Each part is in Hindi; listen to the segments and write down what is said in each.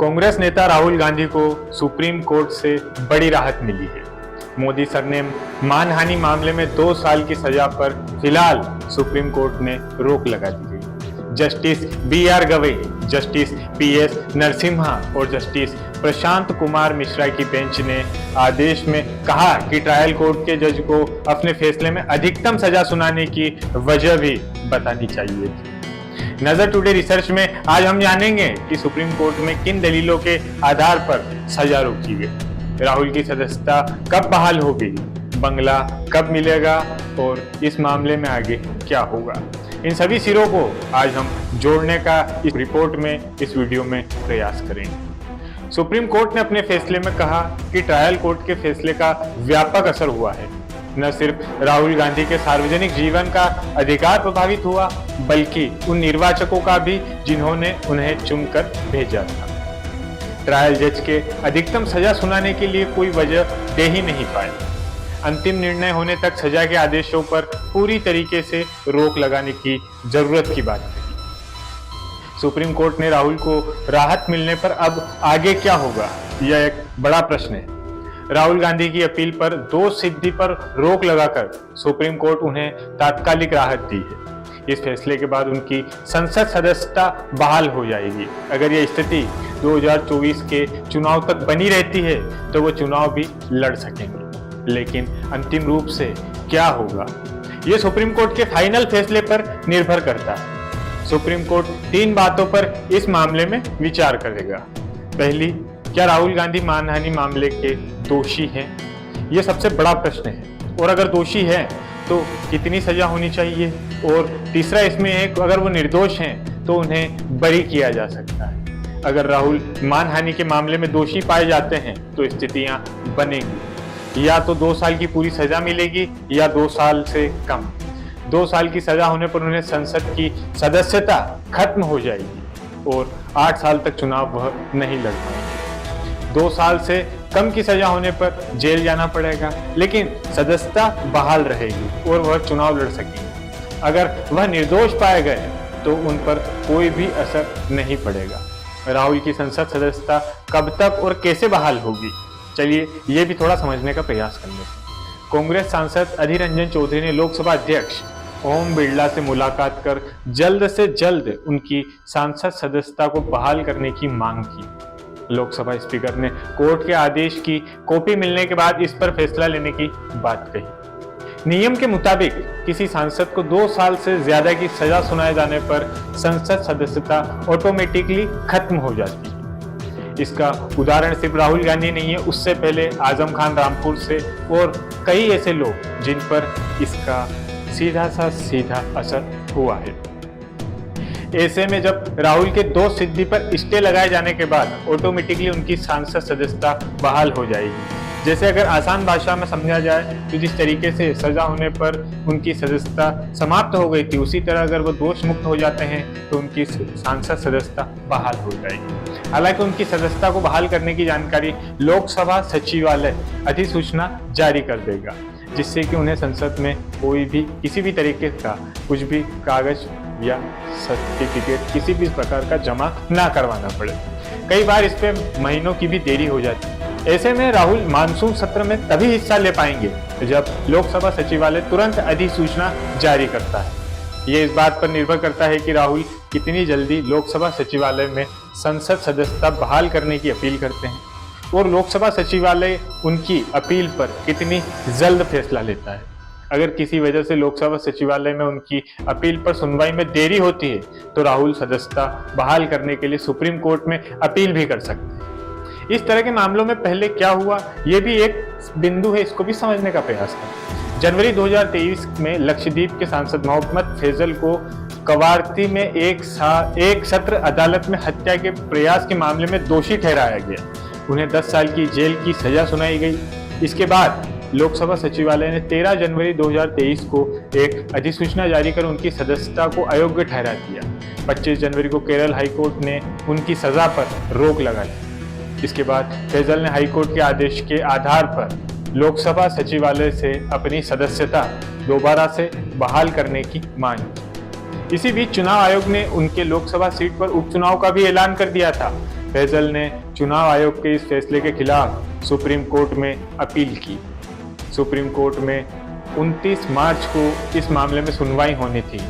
कांग्रेस नेता राहुल गांधी को सुप्रीम कोर्ट से बड़ी राहत मिली है। मोदी सर ने मानहानि मामले में 2 साल की सजा पर फिलहाल सुप्रीम कोर्ट में रोक लगा दी गई। Justice BR Gavai, justice PS Narasimha और जस्टिस प्रशांत कुमार मिश्रा की बेंच ने आदेश में कहा कि ट्रायल कोर्ट के जज को अपने फैसले में अधिकतम सजा सुनाने की वजह भी बतानी चाहिए थी। नजर टुडे रिसर्च में आज हम जानेंगे कि सुप्रीम कोर्ट में किन दलीलों के आधार पर सजा रोकी गई, राहुल की सदस्यता कब बहाल होगी, बंगला कब मिलेगा और इस मामले में आगे क्या होगा। इन सभी सिरों को आज हम जोड़ने का इस रिपोर्ट में, इस वीडियो में प्रयास करेंगे। सुप्रीम कोर्ट ने अपने फैसले में कहा कि ट्रायल कोर्ट के फैसले का व्यापक असर हुआ है। न सिर्फ राहुल गांधी के सार्वजनिक जीवन का अधिकार प्रभावित हुआ, बल्कि उन निर्वाचकों का भी जिन्होंने उन्हें चुनकर भेजा था। ट्रायल जज के अधिकतम सजा सुनाने के लिए कोई वजह दे ही नहीं पाए। अंतिम निर्णय होने तक सजा के आदेशों पर पूरी तरीके से रोक लगाने की जरूरत की बात कही। सुप्रीम कोर्ट ने राहुल को राहत मिलने पर अब आगे क्या होगा, यह एक बड़ा प्रश्न है। राहुल गांधी की अपील पर दोष सिद्धि पर रोक लगाकर सुप्रीम कोर्ट उन्हें तात्कालिक राहत दी है। इस फैसले के बाद उनकी संसद सदस्यता बहाल हो जाएगी। अगर यह स्थिति 2024 के चुनाव तक बनी रहती है तो वो चुनाव भी लड़ सकेंगे, लेकिन अंतिम रूप से क्या होगा यह सुप्रीम कोर्ट के फाइनल फैसले पर निर्भर करता है। सुप्रीम कोर्ट 3 बातों पर इस मामले में विचार करेगा। पहली, क्या राहुल गांधी मानहानि मामले के दोषी हैं? यह सबसे बड़ा प्रश्न है। और अगर दोषी हैं तो कितनी सजा होनी चाहिए? और तीसरा इसमें है कि अगर वो निर्दोष हैं तो उन्हें बरी किया जा सकता है। अगर राहुल मानहानि के मामले में दोषी पाए जाते हैं तो स्थितियां बनेंगी, या तो 2 साल की पूरी सजा मिलेगी या 2 साल से कम। 2 साल की सजा होने पर उन्हें संसद की सदस्यता खत्म हो जाएगी और 8 साल तक चुनाव वह नहीं लड़ पाएंगे। 2 साल से कम की सजा होने पर जेल जाना पड़ेगा, लेकिन सदस्यता बहाल रहेगी और वह चुनाव लड़ सकेंगे। अगर वह निर्दोष पाए गए तो उन पर कोई भी असर नहीं पड़ेगा। राहुल की संसद सदस्यता कब तक और कैसे बहाल होगी, चलिए ये भी थोड़ा समझने का प्रयास कर लेते हैं। कांग्रेस सांसद अधीर रंजन चौधरी ने लोकसभा अध्यक्ष ओम बिरला से मुलाकात कर जल्द से जल्द उनकी सांसद सदस्यता को बहाल करने की मांग की। लोकसभा स्पीकर ने कोर्ट के आदेश की कॉपी मिलने के बाद इस पर फैसला लेने की बात कही। नियम के मुताबिक किसी सांसद को 2 साल से ज्यादा की सजा सुनाए जाने पर संसद सदस्यता ऑटोमेटिकली खत्म हो जाती है। इसका उदाहरण सिर्फ राहुल गांधी नहीं है, उससे पहले आजम खान रामपुर से और कई ऐसे लोग जिन पर इसका सीधा असर हुआ है। ऐसे में जब राहुल के दोष सिद्धि पर स्टे लगाए जाने के बाद ऑटोमेटिकली उनकी सांसद सदस्यता बहाल हो जाएगी। जैसे अगर आसान भाषा में समझा जाए तो जिस तरीके से सजा होने पर उनकी सदस्यता समाप्त हो गई थी, उसी तरह अगर वो दोष मुक्त हो जाते हैं तो उनकी सांसद सदस्यता बहाल हो जाएगी। हालांकि उनकी सदस्यता को बहाल करने की जानकारी लोकसभा सचिवालय अधिसूचना जारी कर देगा, जिससे कि उन्हें संसद में कोई भी किसी भी तरीके का कुछ भी कागज या सर्टिफिकेट किसी भी प्रकार का जमा ना करवाना पड़े। कई बार इस पे महीनों की भी देरी हो जाती है। ऐसे में राहुल मानसून सत्र में तभी हिस्सा ले पाएंगे जब लोकसभा सचिवालय तुरंत अधिसूचना जारी करता है। ये इस बात पर निर्भर करता है कि राहुल कितनी जल्दी लोकसभा सचिवालय में संसद सदस्यता बहाल करने की अपील करते हैं और लोकसभा सचिवालय उनकी अपील पर कितनी जल्द फैसला लेता है। अगर किसी वजह से लोकसभा सचिवालय में उनकी अपील पर सुनवाई में देरी होती है तो राहुल सदस्यता बहाल करने के लिए सुप्रीम कोर्ट में अपील भी कर सकते हैं। इस तरह के मामलों में पहले क्या हुआ, ये भी एक बिंदु है, इसको भी समझने का प्रयास करें। जनवरी 2023 में लक्षद्वीप के सांसद मोहम्मद फैजल को कवारती में एक सत्र अदालत में हत्या के प्रयास के मामले में दोषी ठहराया गया। उन्हें 10 साल की जेल की सजा सुनाई गई। इसके बाद लोकसभा सचिवालय ने 13 जनवरी 2023 को एक अधिसूचना जारी कर उनकी सदस्यता को अयोग्य ठहरा दिया। 25 जनवरी को केरल हाईकोर्ट ने उनकी सजा पर रोक लगा दी। इसके बाद फैजल ने हाईकोर्ट के आदेश के आधार पर लोकसभा सचिवालय से अपनी सदस्यता दोबारा से बहाल करने की मांग की। इसी बीच चुनाव आयोग ने उनके लोकसभा सीट पर उपचुनाव का भी ऐलान कर दिया था। फैजल ने चुनाव आयोग के इस फैसले के खिलाफ सुप्रीम कोर्ट में अपील की। सुप्रीम कोर्ट में 29 मार्च को इस मामले में सुनवाई होनी थी,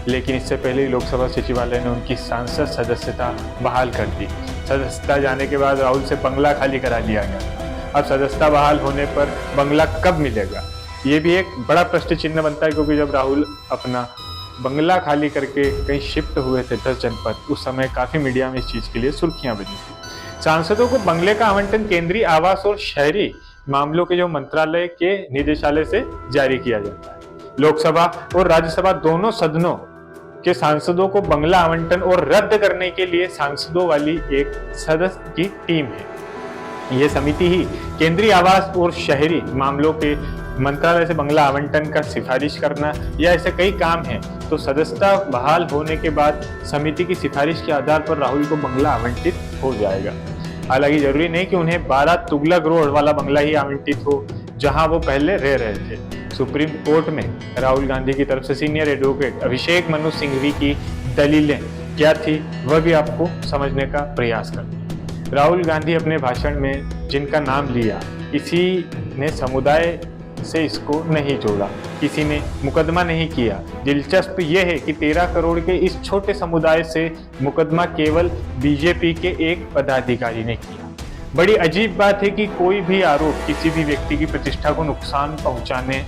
लेकिन इससे पहले ही लोकसभा सचिवालय ने उनकी सांसद सदस्यता बहाल कर दी। सदस्यता जाने के बाद राहुल से बंगला खाली करा लिया गया। अब सदस्यता बहाल होने पर बंगला कब मिलेगा, ये भी एक बड़ा प्रश्न चिन्ह बनता है, क्योंकि जब राहुल अपना बंगला खाली करके कहीं शिफ्ट हुए थे 10 जनपद, उस समय काफी मीडिया में इस चीज के लिए सुर्खियां बनी थी। सांसदों को बंगले का आवंटन केंद्रीय आवास और शहरी मामलों के जो मंत्रालय के निदेशालय से जारी किया जाता है। लोकसभा और राज्यसभा दोनों सदनों के सांसदों को बंगला आवंटन और रद्द करने के लिए सांसदों वाली एक सदस्य की टीम है। यह समिति ही केंद्रीय आवास और शहरी मामलों के मंत्रालय से बंगला आवंटन का सिफारिश करना या ऐसे कई काम हैं। तो सदस्यता बहाल होने के बाद समिति की सिफारिश के आधार पर राहुल को बंगला आवंटित हो जाएगा। हालांकि जरूरी नहीं कि उन्हें 12 तुगलक रोड वाला बंगला ही आवंटित हो जहां वो पहले रह रहे थे। सुप्रीम कोर्ट में राहुल गांधी की तरफ से सीनियर एडवोकेट अभिषेक मनु सिंघवी की दलीलें क्या थी, वह भी आपको समझने का प्रयास करते हैं। राहुल गांधी अपने भाषण में जिनका नाम लिया, किसी ने समुदाय से इसको नहीं जोड़ा, किसी ने मुकदमा नहीं किया। दिलचस्प यह है कि 13 करोड़ के इस छोटे समुदाय से मुकदमा केवल बीजेपी के एक पदाधिकारी ने किया। बड़ी अजीब बात है कि कोई भी आरोप किसी भी व्यक्ति की प्रतिष्ठा को नुकसान पहुंचाने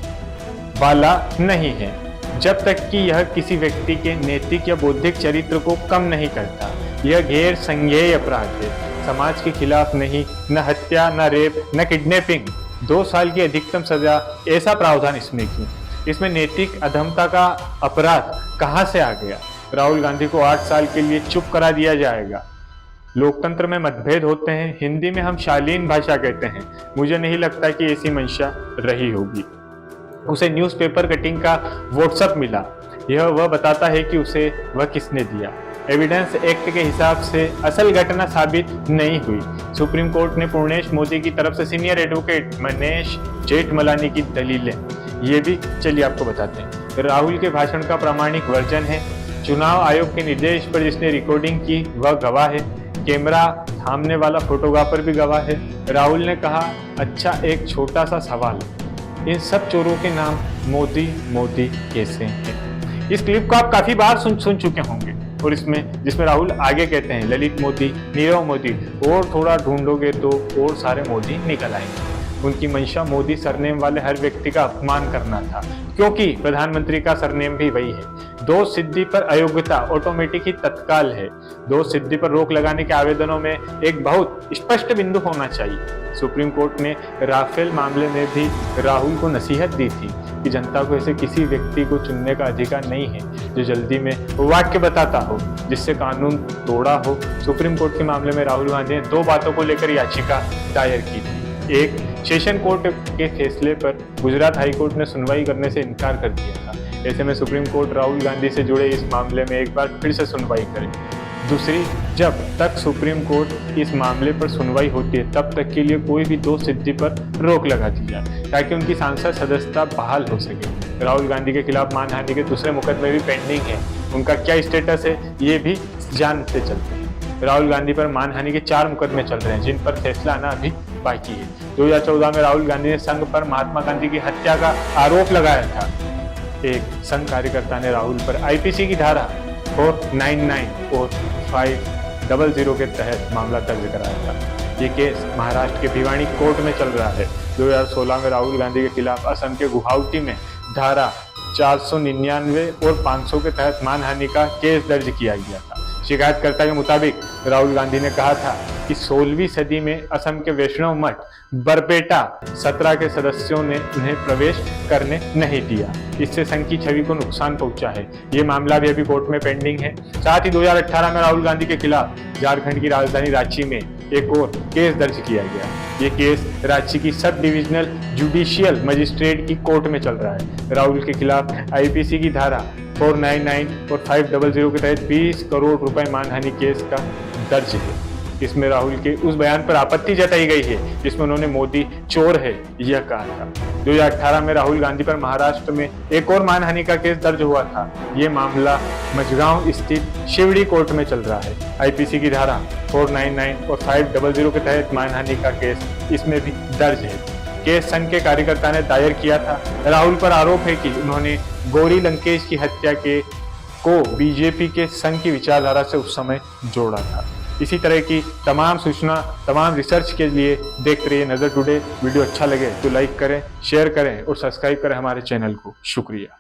वाला नहीं है, जब तक कि यह किसी व्यक्ति के नैतिक या बौद्धिक चरित्र को कम नहीं करता। यह गैर संज्ञेय अपराध है, समाज के खिलाफ नहीं, न हत्या, न रेप, न किडनैपिंग। 2 साल की अधिकतम सजा, ऐसा प्रावधान इसमें क्यों? इसमें नैतिक अधमता का अपराध कहां से आ गया? राहुल गांधी को 8 साल के लिए चुप करा दिया जाएगा। लोकतंत्र में मतभेद होते हैं, हिंदी में हम शालीन भाषा कहते हैं। मुझे नहीं लगता कि ऐसी मंशा रही होगी। उसे न्यूज़पेपर कटिंग का व्हाट्सएप मिला, यह वह बताता है कि उसे वह किसने दिया। एविडेंस एक्ट के हिसाब से असल घटना साबित नहीं हुई। सुप्रीम कोर्ट ने पूर्णेश मोदी की तरफ से सीनियर एडवोकेट मनीष जेठमलानी की दलीलें, ये भी चलिए आपको बताते हैं। राहुल के भाषण का प्रामाणिक वर्जन है। चुनाव आयोग के निर्देश पर जिसने रिकॉर्डिंग की वह गवाह है। कैमरा थामने वाला फोटोग्राफर भी गवाह है। राहुल ने कहा, अच्छा एक छोटा सा सवाल, इन सब चोरों के नाम मोदी मोदी कैसे हैं? इस क्लिप को आप काफी बार सुन चुके होंगे, और जिसमें राहुल आगे कहते हैं, ललित मोदी, नीरव मोदी, और थोड़ा ढूंढोगे तो और सारे मोदी निकल आएंगे। उनकी मंशा मोदी सरनेम वाले हर व्यक्ति का अपमान करना था, क्योंकि प्रधानमंत्री का सरनेम भी वही है। दोष सिद्धि पर अयोग्यता ऑटोमेटिक ही तत्काल है। दोष सिद्धि पर रोक लगाने के आवेदनों में एक बहुत स्पष्ट बिंदु होना चाहिए। सुप्रीम कोर्ट ने राफेल मामले में भी राहुल को नसीहत दी थी कि जनता को ऐसे किसी व्यक्ति को चुनने का अधिकार नहीं है जो जल्दी में वाक्य बताता हो, जिससे कानून तोड़ा हो। सुप्रीम कोर्ट के मामले में राहुल गांधी ने 2 बातों को लेकर याचिका दायर की थी। एक, सेशन कोर्ट के फैसले पर गुजरात हाई कोर्ट ने सुनवाई करने से इनकार कर दिया था। ऐसे में सुप्रीम कोर्ट राहुल गांधी से जुड़े इस मामले में एक बार फिर से सुनवाई करे। दूसरी, जब तक सुप्रीम कोर्ट इस मामले पर सुनवाई होती है तब तक के लिए कोई भी दोष सिद्धि पर रोक लगा दी जाए, ताकि उनकी सांसद सदस्यता बहाल हो सके। राहुल गांधी के खिलाफ मानहानि के दूसरे मुकदमे भी पेंडिंग है, उनका क्या स्टेटस है ये भी जानते चलते हैं। राहुल गांधी पर मानहानि के 4 मुकदमे चल रहे हैं, जिन पर फैसला आना अभी बाकी है। 2014 में राहुल गांधी ने संघ पर महात्मा गांधी की हत्या का आरोप लगाया था। एक संघ कार्यकर्ता ने राहुल पर आईपीसी की धारा 499 और 500 के तहत मामला दर्ज कराया था। ये केस महाराष्ट्र के भिवानी कोर्ट में चल रहा है। 2016 में राहुल गांधी के खिलाफ असम के गुवाहाटी में धारा 499 और 500 के तहत मानहानि का केस दर्ज किया गया था। शिकायतकर्ता के मुताबिक राहुल गांधी ने कहा था कि 16वीं सदी में असम के वैष्णव मठ बरपेटा 17 के सदस्यों ने उन्हें प्रवेश करने नहीं दिया। इससे संघ की छवि को नुकसान पहुंचा है। ये मामला भी अभी कोर्ट में पेंडिंग है। साथ ही 2018 में राहुल गांधी के खिलाफ झारखंड की राजधानी रांची में एक और केस दर्ज किया गया। ये केस रांची की सब डिविजनल जुडिशियल मजिस्ट्रेट की कोर्ट में चल रहा है। राहुल के खिलाफ आईपीसी की धारा 499 और 500 के तहत 20 करोड़ रुपए मानहानि केस का दर्ज है। इसमें राहुल के उस बयान पर आपत्ति जताई गई है जिसमें उन्होंने मोदी चोर है यह कहा था। 2018 में राहुल गांधी पर महाराष्ट्र में एक और मानहानि का केस दर्ज हुआ था। ये मामला मझगांव स्थित शिवड़ी कोर्ट में चल रहा है। आईपीसी की धारा 499 और 500 के तहत मानहानि का केस इसमें भी दर्ज है। केस संघ के कार्यकर्ता ने दायर किया था। राहुल पर आरोप है कि उन्होंने गौरी लंकेश की हत्या को बीजेपी के संघ की विचारधारा से उस समय जोड़ा था। इसी तरह की तमाम सूचना, तमाम रिसर्च के लिए देखते रहिए नजर टुडे। वीडियो अच्छा लगे तो लाइक करें, शेयर करें और सब्सक्राइब करें हमारे चैनल को। शुक्रिया।